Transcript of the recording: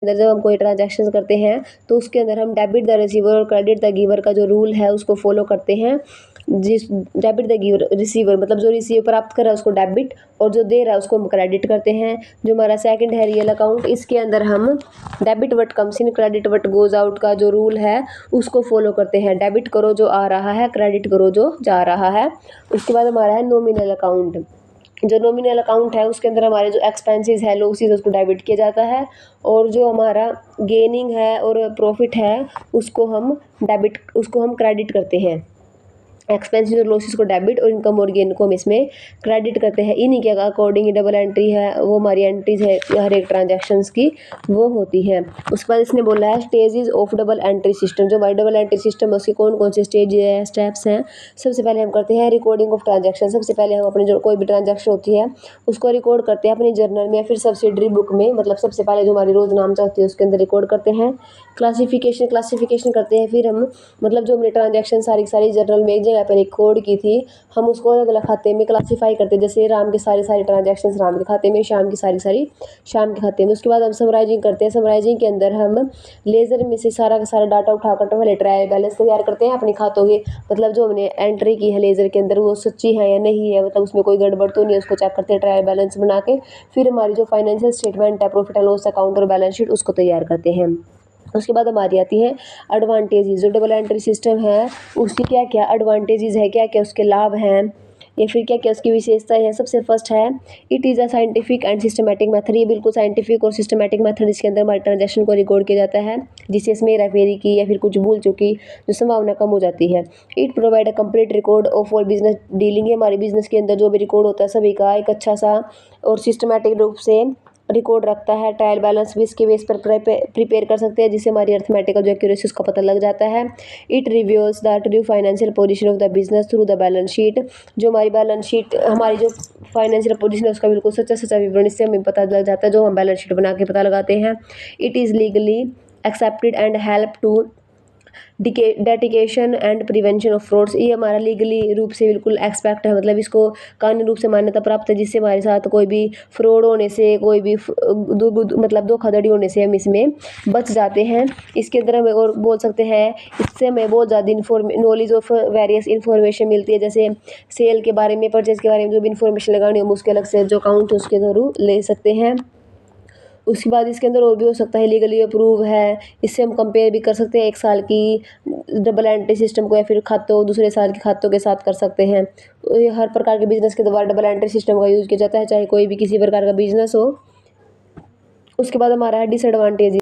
अंदर जब हम कोई ट्रांजैक्शन करते हैं तो उसके अंदर हम डेबिट द रिसीवर और क्रेडिट द गिवर का जो रूल है उसको फॉलो करते हैं। जिस डेबिट द गिवर रिसीवर मतलब जो रिसीव प्राप्त कर रहा है उसको डेबिट और जो दे रहा है उसको हम क्रेडिट करते हैं। जो हमारा सेकंड है रियल अकाउंट, इसके अंदर हम debit what comes in credit what goes out का जो रूल है उसको फॉलो करते हैं। डेबिट करो जो आ रहा है, क्रेडिट करो जो जा रहा है। उसके बाद हमारा है नॉमिनल अकाउंट। जो नॉमिनल अकाउंट है उसके अंदर हमारे जो एक्सपेंसेस है लॉसेस उसको डेबिट किया जाता है और जो हमारा गेनिंग है और प्रॉफिट है उसको हम क्रेडिट करते हैं। एक्सपेंसेस और लॉसेस को डेबिट और इनकम और गेन को हम इसमें क्रेडिट करते हैं। इन्हीं के अकॉर्डिंग डबल एंट्री है वो हमारी एंट्रीज है हर एक ट्रांजैक्शंस की वो होती है। उसके बाद इसने बोला है stages of double entry system. जो हमारी डबल एंट्री सिस्टम है उसके कौन कौन से स्टेज है, स्टेप्स हैं। सबसे पहले हम करते हैं रिकॉर्डिंग ऑफ ट्रांजैक्शन। सबसे पहले हम अपनी जो कोई भी ट्रांजैक्शन होती है उसको रिकॉर्ड करते हैं अपनी जर्नल में या फिर सब्सिडरी बुक में, मतलब सबसे पहले जो हमारी रोज नामचा होती है उसके अंदर रिकॉर्ड करते हैं। क्लासिफिकेशन करते हैं फिर हम, मतलब जो हमने ट्रांजैक्शन सारी जर्नल में एक जगह पर रिकॉर्ड की थी हम उसको अलग अलग खाते में क्लासीफाई करते हैं। जैसे राम के सारे ट्रांजैक्शंस राम के खाते में, शाम की सारी शाम के खाते में। उसके बाद हम समराइजिंग करते हैं। समराइजिंग के अंदर हम लेज़र में से सारा का सारा डाटा उठाकर पहले ट्रायल बैलेंस तैयार करते हैं अपने खातों के, मतलब जो हमने एंट्री की है लेज़र के अंदर वो सच्ची है या नहीं है, मतलब उसमें कोई गड़बड़ तो नहीं है, उसको चेक करते हैं ट्रायल बैलेंस बना के। फिर हमारी जो फाइनेंशियल स्टेटमेंट है, प्रॉफिट एंड लॉस अकाउंट और बैलेंस शीट उसको तैयार करते हैं। उसके बाद हमारी आती है एडवांटेजेस। जो डबल एंट्री सिस्टम है उसकी क्या क्या एडवांटेजेस है, क्या क्या उसके लाभ हैं या फिर क्या क्या उसकी विशेषताएं हैं। सबसे फर्स्ट है it is a scientific and systematic method. ये बिल्कुल साइंटिफिक और सिस्टमेटिक मेथड इसके अंदर हमारे ट्रांजैक्शन को रिकॉर्ड किया जाता है, जिससे इसमें हेराफेरी की या फिर कुछ भूल चुकी जो संभावना कम हो जाती है। It provide a complete record of all business dealing. हमारे बिजनेस के अंदर जो भी रिकॉर्ड होता है सभी का एक अच्छा सा और सिस्टमेटिक रूप से रिकॉर्ड रखता है। ट्रायल बैलेंस भी इसके बेस पर प्रिपेयर कर सकते हैं, जिससे हमारी अर्थमेटिकल जो एक्यूरेसी उसका पता लग जाता है। It reviews the true financial position of the business through the balance sheet. जो हमारी बैलेंस शीट, हमारी जो फाइनेंशियल पोजीशन है उसका बिल्कुल सच्चा विवरण इससे हमें पता लग जाता है, जो हम बैलेंस शीट बना के पता लगाते हैं। It is legally accepted and help to detection and prevention of frauds. ये हमारा लीगली रूप से बिल्कुल एक्सपेक्ट है, मतलब इसको कानूनी रूप से मान्यता प्राप्त है, जिससे हमारे साथ कोई भी फ्रॉड होने से, कोई भी मतलब धोखाधड़ी होने से हम इसमें बच जाते हैं। इसके अंदर हमें और बोल सकते हैं इससे हमें बहुत ज़्यादा नॉलेज ऑफ वेरियस इन्फॉर्मेशन मिलती है। जैसे सेल के बारे में, परचेज के बारे में जो भी इन्फॉर्मेशन लगानी हो हम उसके अलग से जो अकाउंट है उसके थ्रू ले सकते हैं। उसके बाद इसके अंदर और भी हो सकता है लीगली अप्रूव है, इससे हम कंपेयर भी कर सकते हैं एक साल की डबल एंट्री सिस्टम को या फिर खातों दूसरे साल के खातों के साथ कर सकते हैं। ये हर प्रकार के बिजनेस के द्वारा डबल एंट्री सिस्टम का यूज़ किया जाता है, चाहे कोई भी किसी प्रकार का बिजनेस हो। उसके बाद हमारा है डिसएडवांटेज।